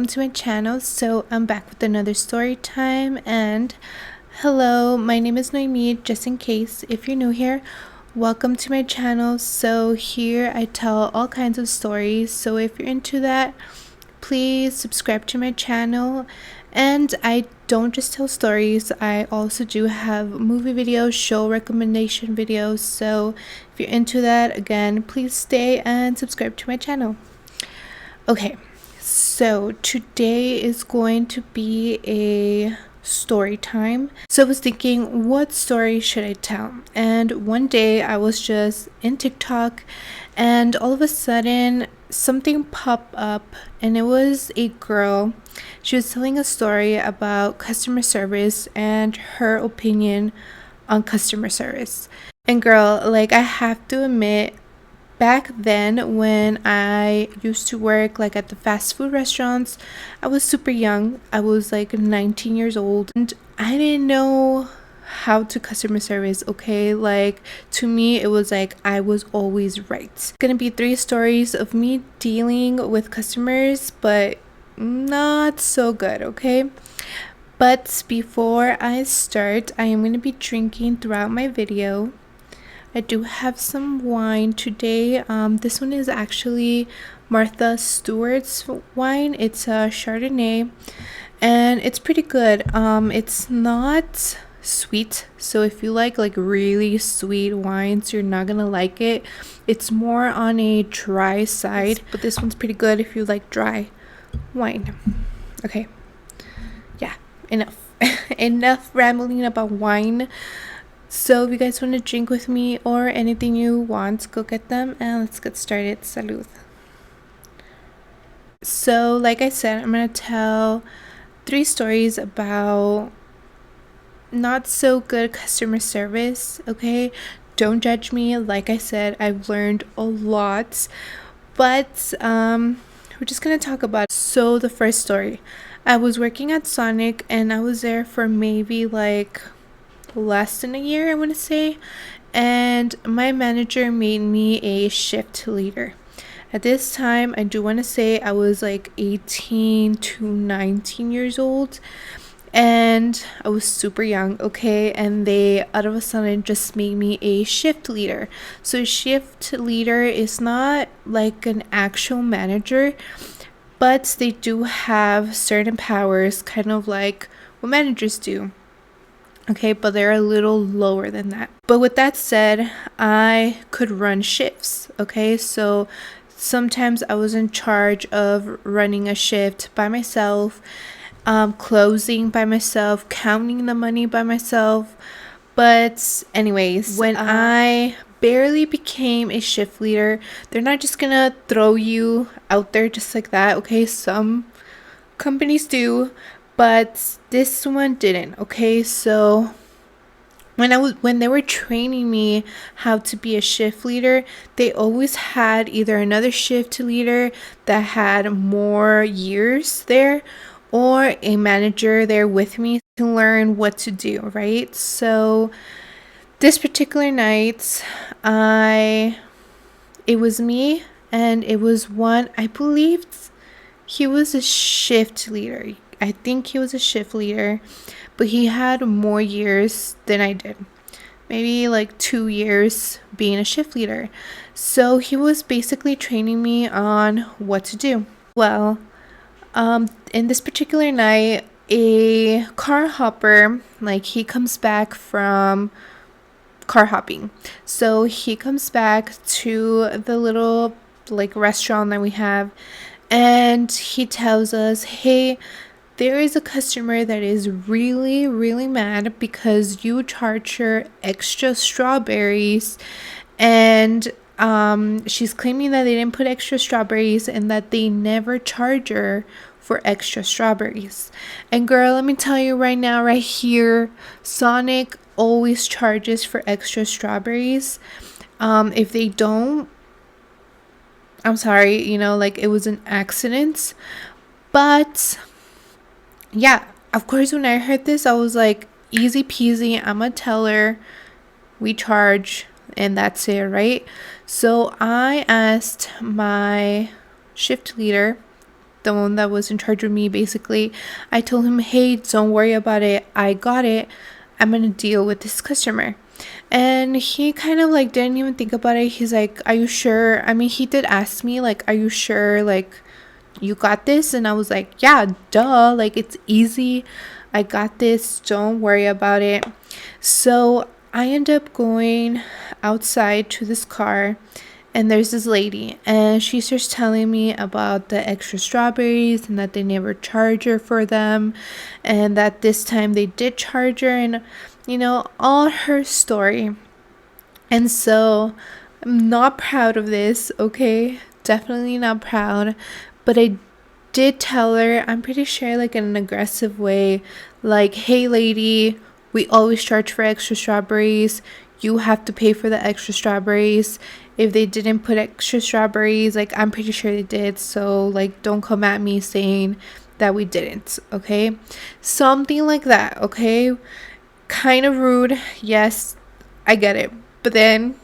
to my channel. So I'm back with another story time, and hello, my name is Noemi. Just in case if you're new here, welcome to my channel. So here I tell all kinds of stories, so if you're into that, please subscribe to my channel. And I don't just tell stories, I also do have movie videos, show recommendation videos. So if you're into that, again, please stay and subscribe to my channel. Okay, so today is going to be a story time. So I was thinking, what story should I tell? And one day I was just in TikTok, and all of a sudden something popped up, and it was a girl. She was telling a story about customer service and her opinion on customer service. And girl, like, I have to admit, back then when I used to work like at the fast food restaurants, I was super young. I was like 19 years old, and I didn't know how to customer service. Okay, like, to me it was like I was always right. It's gonna be 3 stories of me dealing with customers, but not so good. Okay, but before I start, I am going to be drinking throughout my video. I do have some wine today. This one is actually Martha Stewart's wine. It's a Chardonnay, and it's pretty good. It's not sweet, so if you like really sweet wines, you're not gonna like it. It's more on a dry side, but this one's pretty good if you like dry wine. Okay, yeah, enough. Enough rambling about wine. So if you guys want to drink with me or anything you want, go get them, and let's get started. Salud. So like I said, I'm going to tell 3 stories about not so good customer service. Okay, don't judge me. Like I said, I've learned a lot, but we're just going to talk about it. So the first story, I was working at Sonic, and I was there for maybe like less than a year, I want to say, and my manager made me a shift leader. At this time, I do want to say I was like 18 to 19 years old, and I was super young. Okay, and they out of a sudden just made me a shift leader. So shift leader is not like an actual manager, but they do have certain powers, kind of like what managers do. Okay, but they're a little lower than that. But with that said, I could run shifts. Okay, so sometimes I was in charge of running a shift by myself, closing by myself, counting the money by myself. But anyways, when I barely became a shift leader, they're not just gonna throw you out there just like that. Okay, some companies do, but this one didn't. Okay, so when they were training me how to be a shift leader, they always had either another shift leader that had more years there, or a manager there with me to learn what to do, right? So this particular night, it was me, and it was one, I believed he was a shift leader. I think he was a shift leader, but he had more years than I did. Maybe like 2 years being a shift leader. So he was basically training me on what to do. Well, in this particular night, a car hopper, like, he comes back from car hopping. So he comes back to the little like restaurant that we have, and he tells us, hey, there is a customer that is really, really mad because you charge her extra strawberries, and she's claiming that they didn't put extra strawberries and that they never charge her for extra strawberries. And girl, let me tell you right now, right here, Sonic always charges for extra strawberries. If they don't, I'm sorry, like, it was an accident. But yeah, of course, when I heard this, I was like, easy peasy, I'm a teller, we charge, and that's it, right? So I asked my shift leader, the one that was in charge of me, basically, I told him, hey, don't worry about it, I got it, I'm gonna deal with this customer. And he kind of like didn't even think about it. He's like, are you sure? I mean, he did ask me like, are you sure, like, you got this? And I was like, yeah, duh, like, it's easy, I got this, don't worry about it. So I end up going outside to this car, and there's this lady, and she starts telling me about the extra strawberries and that they never charge her for them, and that this time they did charge her, and all her story. And so I'm not proud of this, okay? Definitely not proud. But I did tell her, I'm pretty sure, like, in an aggressive way, like, hey lady, we always charge for extra strawberries, you have to pay for the extra strawberries. If they didn't put extra strawberries, like, I'm pretty sure they did, so like, don't come at me saying that we didn't, okay? Something like that, okay? Kind of rude, yes, I get it. But then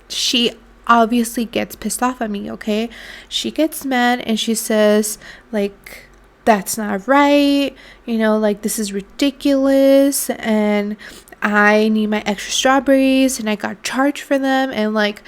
she obviously gets pissed off at me, okay? She gets mad and she says, like, that's not right, like, this is ridiculous, and I need my extra strawberries and I got charged for them. And like,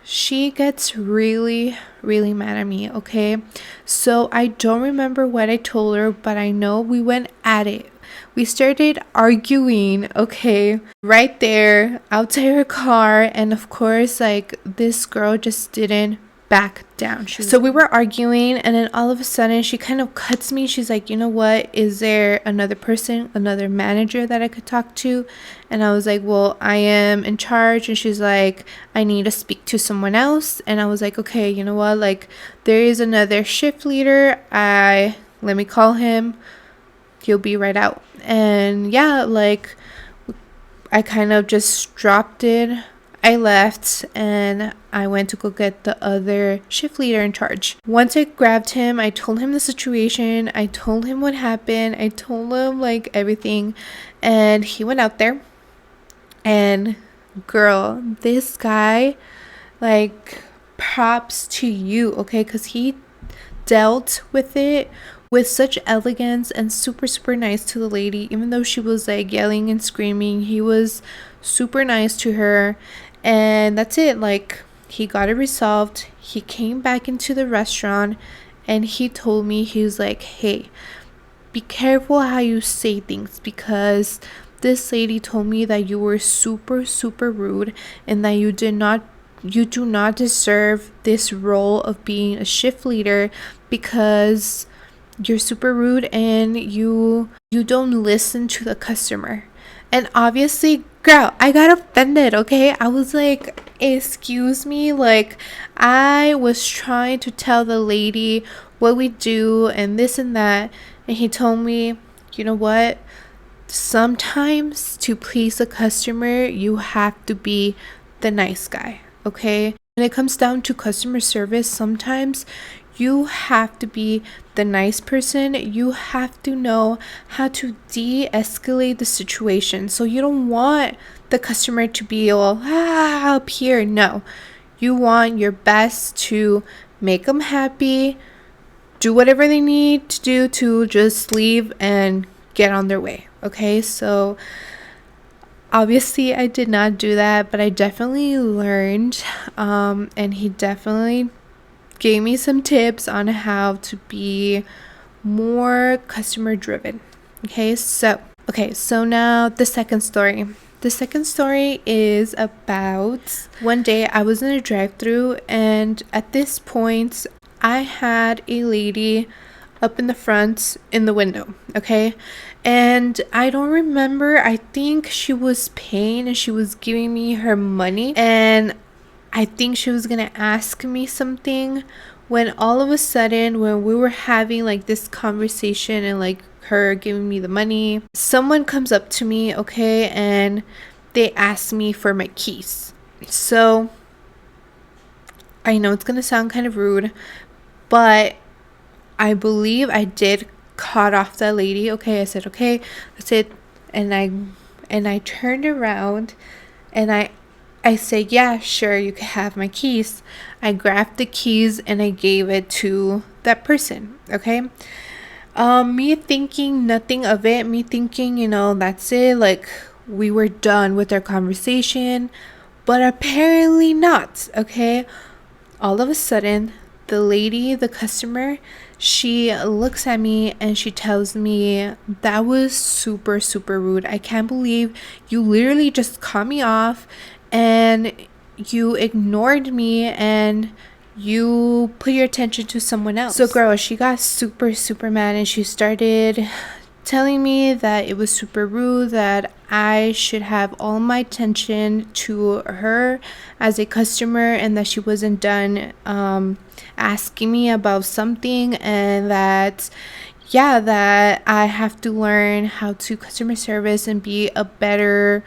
she gets really, really mad at me, okay? So I don't remember what I told her, but I know we went at it. We started arguing, okay, right there outside her car. And of course, like, this girl just didn't back down. So we were arguing, and then all of a sudden she kind of cuts me. She's like, you know what, is there another person, another manager that I could talk to? And I was like, well, I am in charge. And she's like, I need to speak to someone else. And I was like, okay, you know what, like, there is another shift leader, let me call him, he'll be right out. And yeah, like, I kind of just dropped it. I left and I went to go get the other shift leader in charge. Once I grabbed him, I told him the situation, I told him what happened, I told him like everything, and he went out there. And girl, this guy, like, props to you, okay? Because he dealt with it with such elegance and super, super nice to the lady. Even though she was like yelling and screaming, he was super nice to her. And that's it. Like, he got it resolved. He came back into the restaurant and he told me, he was like, hey, be careful how you say things, because this lady told me that you were super, super rude and that you do not deserve this role of being a shift leader, because you're super rude and you don't listen to the customer. And obviously, girl, I got offended, okay? I was like, excuse me? Like, I was trying to tell the lady what we do and this and that. And he told me, you know what? Sometimes to please the customer, you have to be the nice guy, okay? When it comes down to customer service, sometimes you have to be the nice person. You have to know how to de-escalate the situation. So you don't want the customer to be all up here. No, you want your best to make them happy, do whatever they need to do to just leave and get on their way. Okay, so obviously I did not do that, but I definitely learned, and he definitely gave me some tips on how to be more customer driven. Okay, so now the second story. The second story is about one day I was in a drive-thru, and at this point I had a lady up in the front in the window, okay? And I don't remember, I think she was paying and she was giving me her money, and I think she was gonna ask me something, when all of a sudden, when we were having like this conversation and like her giving me the money, someone comes up to me, okay, and they ask me for my keys. So I know it's gonna sound kind of rude, but I believe I did cut off that lady. Okay, I said, okay, that's it. And I turned around and I said, yeah, sure, you can have my keys. I grabbed the keys and I gave it to that person, okay? Me thinking nothing of it, me thinking, that's it, like we were done with our conversation, but apparently not, okay? All of a sudden, the lady, the customer, she looks at me and she tells me, that was super, super rude. I can't believe you literally just cut me off and you ignored me and you put your attention to someone else. So, girl, she got super, super mad and she started telling me that it was super rude, that I should have all my attention to her as a customer, and that she wasn't done asking me about something, and that that I have to learn how to customer service and be a better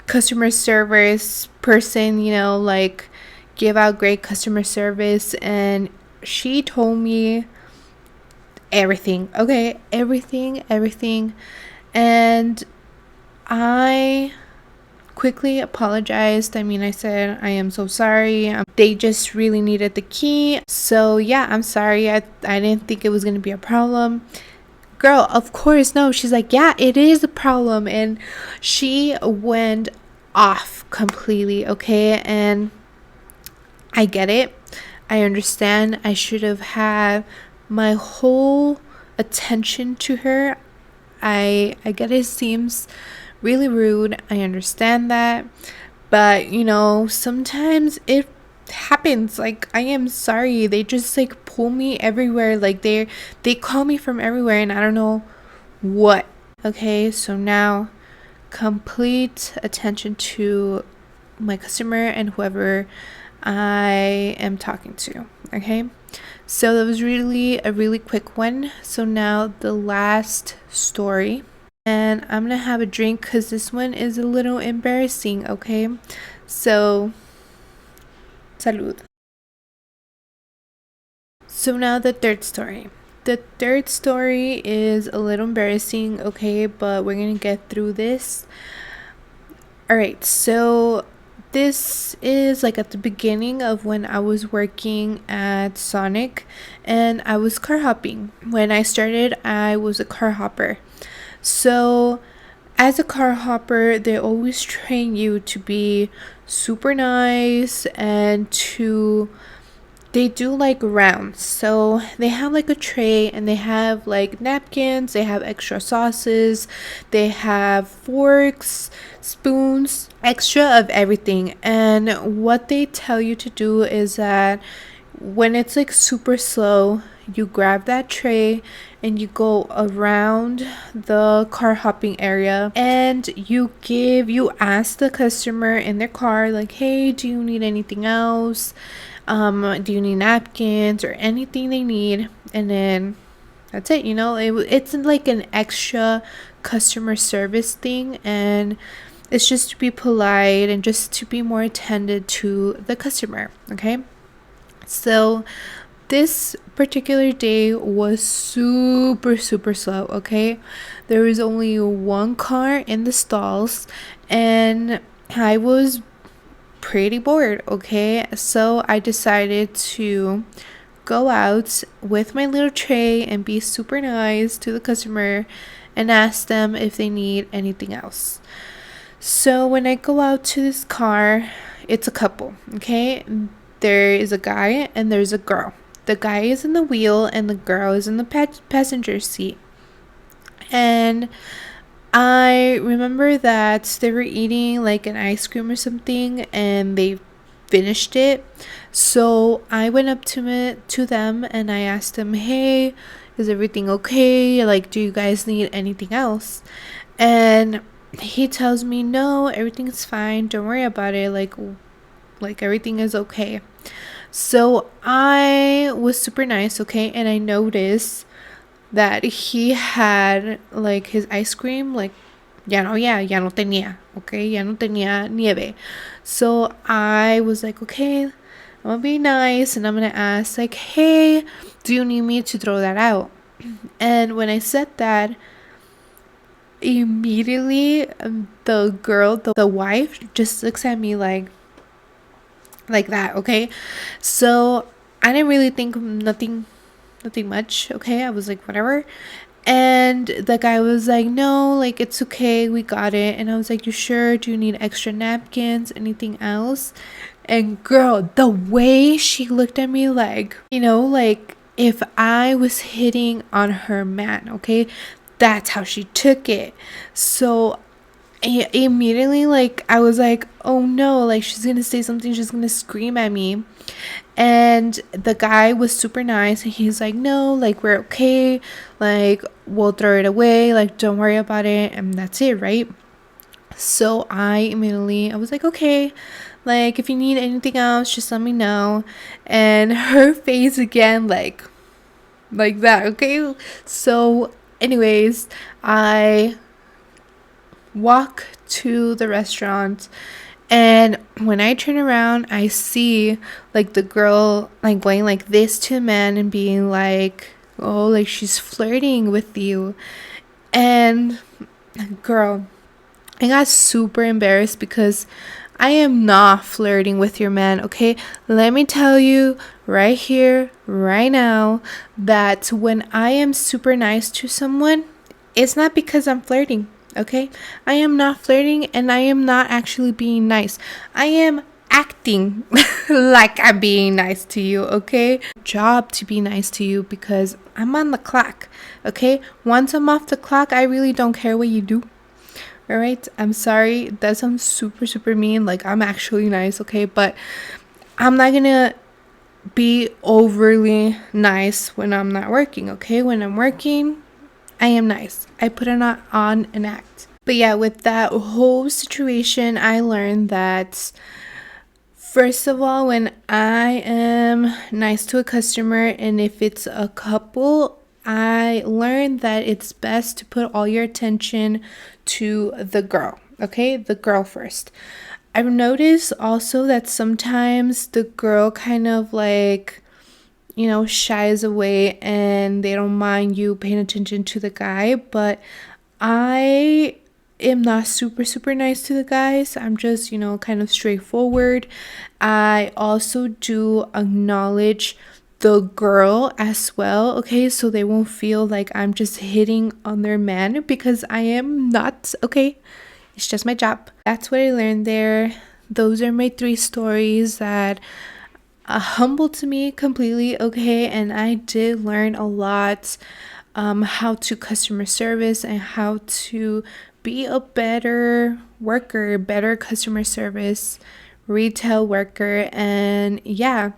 customer service person, like give out great customer service. And she told me everything, okay? Everything. And I quickly apologized. I mean, I said, I am so sorry. They just really needed the key. So, yeah, I'm sorry. I didn't think it was going to be a problem. Girl, of course, no. She's like, yeah, it is a problem. And she went off completely, okay? And I get it. I understand. I should have had my whole attention to her. I get it seems really rude. I understand that. But, sometimes it happens. Like, I am sorry. They just like pull me everywhere. Like they call me from everywhere and I don't know what. Okay, so now complete attention to my customer and whoever I am talking to. Okay, so that was really a really quick one. So now the last story, and I'm gonna have a drink because this one is a little embarrassing. Okay, so salud. So now the third story. The third story is a little embarrassing, okay, but we're gonna get through this. Alright, so this is like at the beginning of when I was working at Sonic and I was car hopping. When I started, I was a car hopper. So, as a car hopper, they always train you to be super nice and they do like rounds. So they have like a tray and they have like napkins, they have extra sauces, they have forks, spoons, extra of everything. And what they tell you to do is that when it's like super slow, you grab that tray and you go around the car hopping area and you ask the customer in their car, like, hey, do you need anything else? Do you need napkins or anything they need? And then that's it. It's like an extra customer service thing, and it's just to be polite and just to be more attended to the customer. Okay, so this particular day was super, super slow. Okay, there was only one car in the stalls and I was pretty bored. Okay, so I decided to go out with my little tray and be super nice to the customer and ask them if they need anything else. So when I go out to this car, it's a couple. Okay, there is a guy and there's a girl. The guy is in the wheel and the girl is in the passenger seat. And I remember that they were eating like an ice cream or something and they finished it. So I went up to them and I asked them, hey, is everything okay? Like, do you guys need anything else? And he tells me, no, everything's fine. Don't worry about it. Like everything is okay. So I was super nice, okay? And I noticed that he had like his ice cream, like, ya no tenía, okay? Ya no tenía nieve. So I was like, okay, I'm gonna be nice and I'm gonna ask, like, hey, do you need me to throw that out? And when I said that, immediately the girl, the wife, just looks at me like that, okay? So I didn't really think nothing nothing much. Okay, I was like, whatever. And the guy was like, no, like, it's okay, we got it. And I was like, you sure? Do you need extra napkins, anything else? And girl, the way she looked at me, like, you know, like if I was hitting on her man, okay, that's how she took it. So immediately, like, I was like, oh no, like, she's gonna say something, she's gonna scream at me. And the guy was super nice, and he's like, no, like, we're okay, like, we'll throw it away, like, don't worry about it, and that's it, right? So I was like, okay, like, if you need anything else, just let me know. And her face again, like that, okay? So anyways, I walk to the restaurant, and when I turn around, I see like the girl like going like this to a man and being like, oh, like she's flirting with you. And girl, I got super embarrassed because I am not flirting with your man, okay? Let me tell you right here, right now, that when I am super nice to someone, it's not because I'm flirting, okay? I am not flirting, and I am not actually being nice. I am acting like I'm being nice to you, okay? Job to be nice to you because I'm on the clock, okay? Once I'm off the clock, I really don't care what you do. All right, I'm sorry, that sounds super mean. Like, I'm actually nice, okay? But I'm not gonna be overly nice when I'm not working, okay? When I'm working, I am nice. I put it on an act. But yeah, with that whole situation, I learned that first of all, when I am nice to a customer, and if it's a couple, I learned that it's best to put all your attention to the girl, okay? The girl first. I've noticed also that sometimes the girl kind of like, you know, shies away and they don't mind you paying attention to the guy, but I am not super nice to the guys. I'm just, you know, kind of straightforward. I also do acknowledge the girl as well, okay? So they won't feel like I'm just hitting on their man, because I am not, okay? It's just my job. That's what I learned there. Those are my 3 stories that humbled to me completely, okay? And I did learn a lot, how to customer service and how to be a better worker, better customer service retail worker. And yeah,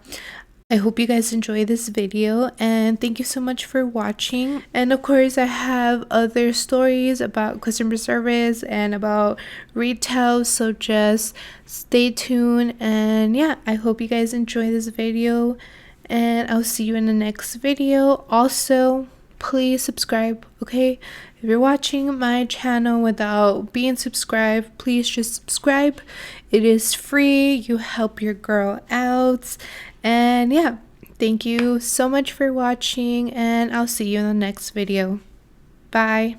I hope you guys enjoy this video, and thank you so much for watching. And of course, I have other stories about customer service and about retail, so just stay tuned. And yeah, I hope you guys enjoy this video, and I'll see you in the next video. Also, please subscribe, okay? If you're watching my channel without being subscribed, please just subscribe. It is free. You help your girl out. And yeah, thank you so much for watching, and I'll see you in the next video. Bye.